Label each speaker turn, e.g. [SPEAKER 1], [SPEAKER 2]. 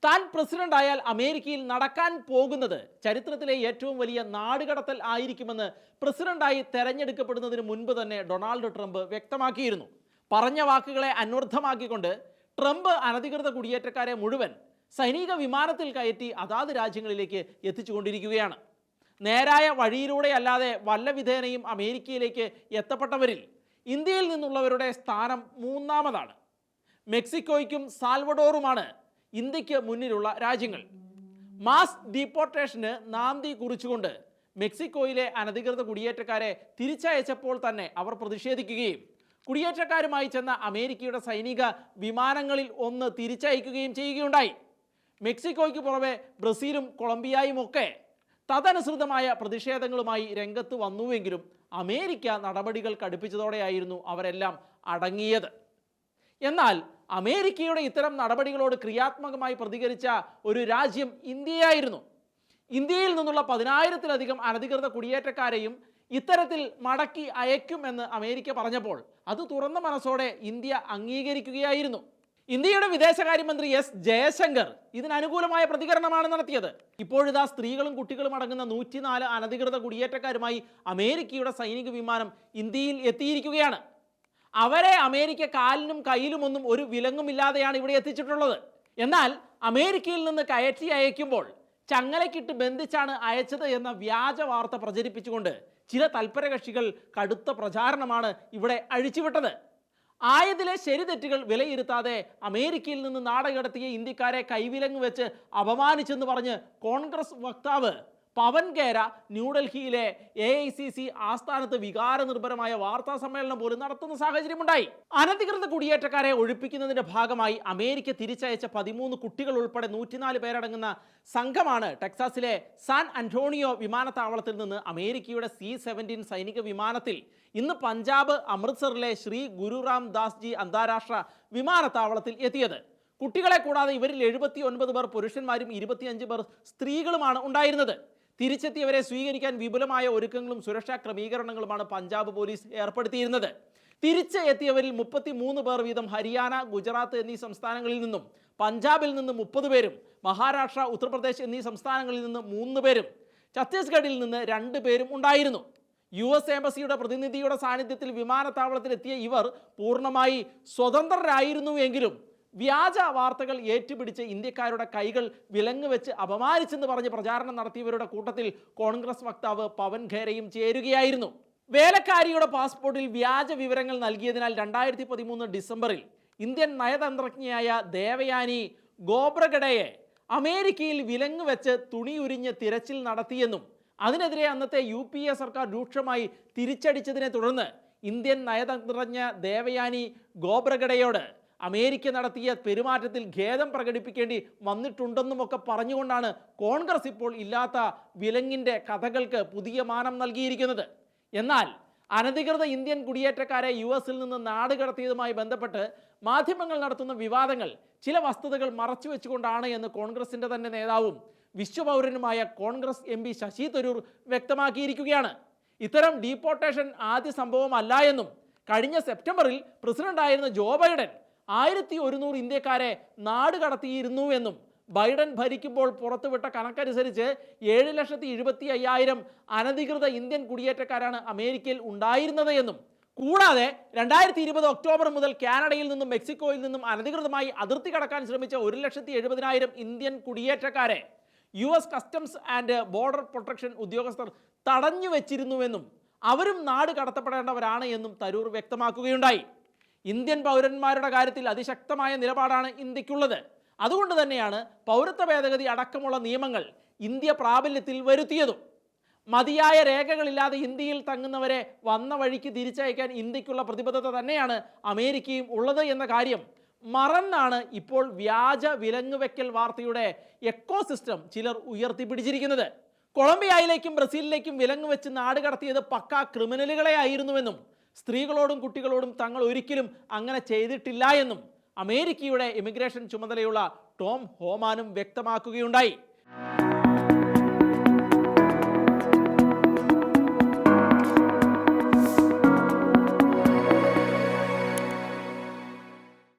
[SPEAKER 1] താൻ പ്രസിഡന്റ് ആയാൽ അമേരിക്കയിൽ നടക്കാൻ പോകുന്നത് ചരിത്രത്തിലെ ഏറ്റവും വലിയ നാടുകടത്തൽ ആയിരിക്കുമെന്ന് പ്രസിഡന്റായി തെരഞ്ഞെടുക്കപ്പെടുന്നതിന് മുൻപ് തന്നെ ഡൊണാൾഡ് ട്രംപ് വ്യക്തമാക്കിയിരുന്നു. പറഞ്ഞ വാക്കുകളെ അന്വർത്ഥമാക്കിക്കൊണ്ട് ട്രംപ് അനധികൃത കുടിയേറ്റക്കാരെ മുഴുവൻ സൈനിക വിമാനത്തിൽ കയറ്റി അതാത് രാജ്യങ്ങളിലേക്ക് എത്തിച്ചുകൊണ്ടിരിക്കുകയാണ്. നേരായ വഴിയിലൂടെ അല്ലാതെ വല്ല വിധേനയും അമേരിക്കയിലേക്ക് എത്തപ്പെട്ടവരിൽ ഇന്ത്യയിൽ നിന്നുള്ളവരുടെ സ്ഥാനം മൂന്നാമതാണ്. മെക്സിക്കോയ്ക്കും സാൽവഡോറുമാണ് ഇന്ത്യക്ക് മുന്നിലുള്ള രാജ്യങ്ങൾ. മാസ് ഡീപ്പോർട്ടേഷന് നാന്ദി കുറിച്ചുകൊണ്ട് മെക്സിക്കോയിലെ അനധികൃത കുടിയേറ്റക്കാരെ തിരിച്ചയച്ചപ്പോൾ തന്നെ അവർ പ്രതിഷേധിക്കുകയും കുടിയേറ്റക്കാരുമായി ചെന്ന അമേരിക്കയുടെ സൈനിക വിമാനങ്ങളിൽ ഒന്ന് തിരിച്ചയക്കുകയും ചെയ്യുകയുണ്ടായി. മെക്സിക്കോയ്ക്ക് പുറമെ ബ്രസീലും കൊളംബിയയും ഒക്കെ തദനുസൃതമായ പ്രതിഷേധങ്ങളുമായി രംഗത്ത് വന്നുവെങ്കിലും അമേരിക്ക നടപടികൾ കടുപ്പിച്ചതോടെയായിരുന്നു അവരെല്ലാം അടങ്ങിയത്. എന്നാൽ അമേരിക്കയുടെ ഇത്തരം നടപടികളോട് ക്രിയാത്മകമായി പ്രതികരിച്ച ഒരു രാജ്യം ഇന്ത്യയായിരുന്നു. ഇന്ത്യയിൽ നിന്നുള്ള 10,000-ത്തിലധികം അനധികൃത കുടിയേറ്റക്കാരെയും ഇത്തരത്തിൽ മടക്കി അയക്കുമെന്ന് അമേരിക്ക പറഞ്ഞപ്പോൾ അത് തുറന്ന മനസ്സോടെ ഇന്ത്യ അംഗീകരിക്കുകയായിരുന്നു. ഇന്ത്യയുടെ വിദേശകാര്യമന്ത്രി എസ് ജയശങ്കർ ഇതിനനുകൂലമായ പ്രതികരണമാണ് നടത്തിയത്. ഇപ്പോഴിതാ സ്ത്രീകളും കുട്ടികളും അടങ്ങുന്ന 104 അനധികൃത കുടിയേറ്റക്കാരുമായി അമേരിക്കയുടെ സൈനിക വിമാനം ഇന്ത്യയിൽ എത്തിയിരിക്കുകയാണ്. അവരെ അമേരിക്ക കാലിനും കയ്യിലുമൊന്നും ഒരു വിലങ്ങുമില്ലാതെയാണ് ഇവിടെ എത്തിച്ചിട്ടുള്ളത്. എന്നാൽ അമേരിക്കയിൽ നിന്ന് കയറ്റി അയക്കുമ്പോൾ ചങ്ങലക്കിട്ട് ബന്ധിച്ചാണ് അയച്ചത് എന്ന വ്യാജ വാർത്ത പ്രചരിപ്പിച്ചുകൊണ്ട് ചില തൽപര കക്ഷികൾ കടുത്ത പ്രചാരണമാണ് ഇവിടെ അഴിച്ചുവിട്ടത്. ആയതിലെ ശരി തെറ്റുകൾ വിലയിരുത്താതെ അമേരിക്കയിൽ നിന്ന് നാടുകടത്തിയ ഇന്ത്യക്കാരെ കൈവിലങ്ങ് വെച്ച് അപമാനിച്ചെന്ന് പറഞ്ഞ് കോൺഗ്രസ് വക്താവ് പവൻ ഖേര ന്യൂഡൽഹിയിലെ AICC ആസ്ഥാനത്ത് വികാരനിർഭരമായ വാർത്താ സമ്മേളനം പോലും നടത്തുന്ന സാഹചര്യമുണ്ടായി. അനധികൃത കുടിയേറ്റക്കാരെ ഒഴിപ്പിക്കുന്നതിന്റെ ഭാഗമായി അമേരിക്ക തിരിച്ചയച്ച 13 കുട്ടികൾ ഉൾപ്പെടെ 104 പേരടങ്ങുന്ന സംഘമാണ് ടെക്സാസിലെ സാൻ അന്റോണിയോ വിമാനത്താവളത്തിൽ നിന്ന് അമേരിക്കയുടെ C-17 സൈനിക വിമാനത്തിൽ ഇന്ന് പഞ്ചാബ് അമൃത്സറിലെ ശ്രീ ഗുരു റാം ദാസ് ജി അന്താരാഷ്ട്ര വിമാനത്താവളത്തിൽ എത്തിയത്. കുട്ടികളെ കൂടാതെ ഇവരിൽ 79 പേർ പുരുഷന്മാരും 25 പേർ സ്ത്രീകളുമാണ് ഉണ്ടായിരുന്നത്. തിരിച്ചെത്തിയവരെ സ്വീകരിക്കാൻ വിപുലമായ ഒരുക്കങ്ങളും സുരക്ഷാ ക്രമീകരണങ്ങളുമാണ് പഞ്ചാബ് പോലീസ് ഏർപ്പെടുത്തിയിരുന്നത്. തിരിച്ച് എത്തിയവരിൽ 33 പേർ വീതം ഹരിയാന, ഗുജറാത്ത് എന്നീ സംസ്ഥാനങ്ങളിൽ നിന്നും, പഞ്ചാബിൽ നിന്ന് 30 പേരും, മഹാരാഷ്ട്ര, ഉത്തർപ്രദേശ് എന്നീ സംസ്ഥാനങ്ങളിൽ നിന്ന് 3 പേരും, ഛത്തീസ്ഗഡിൽ നിന്ന് 2 പേരും ഉണ്ടായിരുന്നു. US എംബസിയുടെ പ്രതിനിധിയുടെ സാന്നിധ്യത്തിൽ വിമാനത്താവളത്തിലെത്തിയ ഇവർ പൂർണ്ണമായി സ്വതന്ത്രരായിരുന്നുവെങ്കിലും വ്യാജ വാർത്തകൾ ഏറ്റുപിടിച്ച് ഇന്ത്യക്കാരുടെ കൈകൾ വിലങ്ങ് വെച്ച് അപമാനിച്ചെന്ന് പറഞ്ഞ് പ്രചാരണം നടത്തിയവരുടെ കൂട്ടത്തിൽ കോൺഗ്രസ് വക്താവ് പവൻ ഖേരയും ചേരുകയായിരുന്നു. വേലക്കാരിയുടെ പാസ്പോർട്ടിൽ വ്യാജ വിവരങ്ങൾ നൽകിയതിനാൽ 2013 ഡിസംബറിൽ ഇന്ത്യൻ നയതന്ത്രജ്ഞയായ ദേവയാനി ഗോബ്രഗഡയെ അമേരിക്കയിൽ വിലങ്ങ് വെച്ച് തുണിയുരിഞ്ഞ് തിരച്ചിൽ നടത്തിയെന്നും അതിനെതിരെ അന്നത്തെ UPA സർക്കാർ രൂക്ഷമായി തിരിച്ചടിച്ചതിനെ തുടർന്ന് ഇന്ത്യൻ നയതന്ത്രജ്ഞ ദേവയാനി ഗോബ്രഗഡയോട് അമേരിക്ക നടത്തിയ പെരുമാറ്റത്തിൽ ഖേദം പ്രകടിപ്പിക്കേണ്ടി വന്നിട്ടുണ്ടെന്നുമൊക്കെ പറഞ്ഞുകൊണ്ടാണ് കോൺഗ്രസ് ഇപ്പോൾ ഇല്ലാത്ത വിലങ്ങിൻ്റെ കഥകൾക്ക് പുതിയ മാനം നൽകിയിരിക്കുന്നത്. എന്നാൽ അനധികൃത ഇന്ത്യൻ കുടിയേറ്റക്കാരെ US-ൽ നിന്ന് നാടുകടത്തിയതുമായി ബന്ധപ്പെട്ട് മാധ്യമങ്ങൾ നടത്തുന്ന വിവാദങ്ങൾ ചില വസ്തുതകൾ മറച്ചു വെച്ചുകൊണ്ടാണ് എന്ന് കോൺഗ്രസിൻ്റെ തന്നെ നേതാവും വിശ്വപൗരനുമായ കോൺഗ്രസ് MP ശശി തരൂർ വ്യക്തമാക്കിയിരിക്കുകയാണ്. ഇത്തരം ഡീപ്പോർട്ടേഷൻ ആദ്യ സംഭവമല്ല എന്നും കഴിഞ്ഞ സെപ്റ്റംബറിൽ പ്രസിഡന്റായിരുന്ന ജോ ബൈഡൻ 1100 ഇന്ത്യക്കാരെ നാട് കടത്തിയിരുന്നുവെന്നും ബൈഡൻ ഭരിക്കുമ്പോൾ പുറത്തുവിട്ട കണക്കനുസരിച്ച് 7,75,000 അനധികൃത ഇന്ത്യൻ കുടിയേറ്റക്കാരാണ് അമേരിക്കയിൽ ഉണ്ടായിരുന്നത് എന്നും കൂടാതെ 2020 ഒക്ടോബർ മുതൽ കാനഡയിൽ നിന്നും മെക്സിക്കോയിൽ നിന്നും അനധികൃതമായി അതിർത്തി കടക്കാൻ ശ്രമിച്ച 1,70,000 ഇന്ത്യൻ കുടിയേറ്റക്കാരെ US customs and border protection ഉദ്യോഗസ്ഥർ തടഞ്ഞു വെച്ചിരുന്നുവെന്നും അവരും നാട് കടത്തപ്പെടേണ്ടവരാണ് എന്നും തരൂർ വ്യക്തമാക്കുകയുണ്ടായി. ഇന്ത്യൻ പൗരന്മാരുടെ കാര്യത്തിൽ അതിശക്തമായ നിലപാടാണ് ഇന്ത്യക്കുള്ളത്. അതുകൊണ്ട് തന്നെയാണ് പൗരത്വ ഭേദഗതി അടക്കമുള്ള നിയമങ്ങൾ ഇന്ത്യ പ്രാബല്യത്തിൽ വരുത്തിയതും. മതിയായ രേഖകളില്ലാതെ ഇന്ത്യയിൽ തങ്ങുന്നവരെ വന്ന വഴിക്ക് തിരിച്ചയക്കാൻ ഇന്ത്യക്കുള്ള പ്രതിബദ്ധത തന്നെയാണ് അമേരിക്കയും ഉള്ളത് എന്ന കാര്യം മറന്നാണ് ഇപ്പോൾ വ്യാജ വിലങ്ങുവെക്കൽ വാർത്തയുടെ എക്കോസിസ്റ്റം ചിലർ ഉയർത്തിപ്പിടിച്ചിരിക്കുന്നത്. കൊളംബിയയിലേക്കും ബ്രസീലിലേക്കും വിലങ്ങ് വെച്ച് നാട് കടത്തിയത് പക്കാ ക്രിമിനലുകളെ ആയിരുന്നുവെന്നും സ്ത്രീകളോടും കുട്ടികളോടും തങ്ങൾ ഒരിക്കലും അങ്ങനെ ചെയ്തിട്ടില്ല എന്നും അമേരിക്കയുടെ ഇമിഗ്രേഷൻ ചുമതലയുള്ള ടോം ഹോമാനും വ്യക്തമാക്കുകയുണ്ടായി.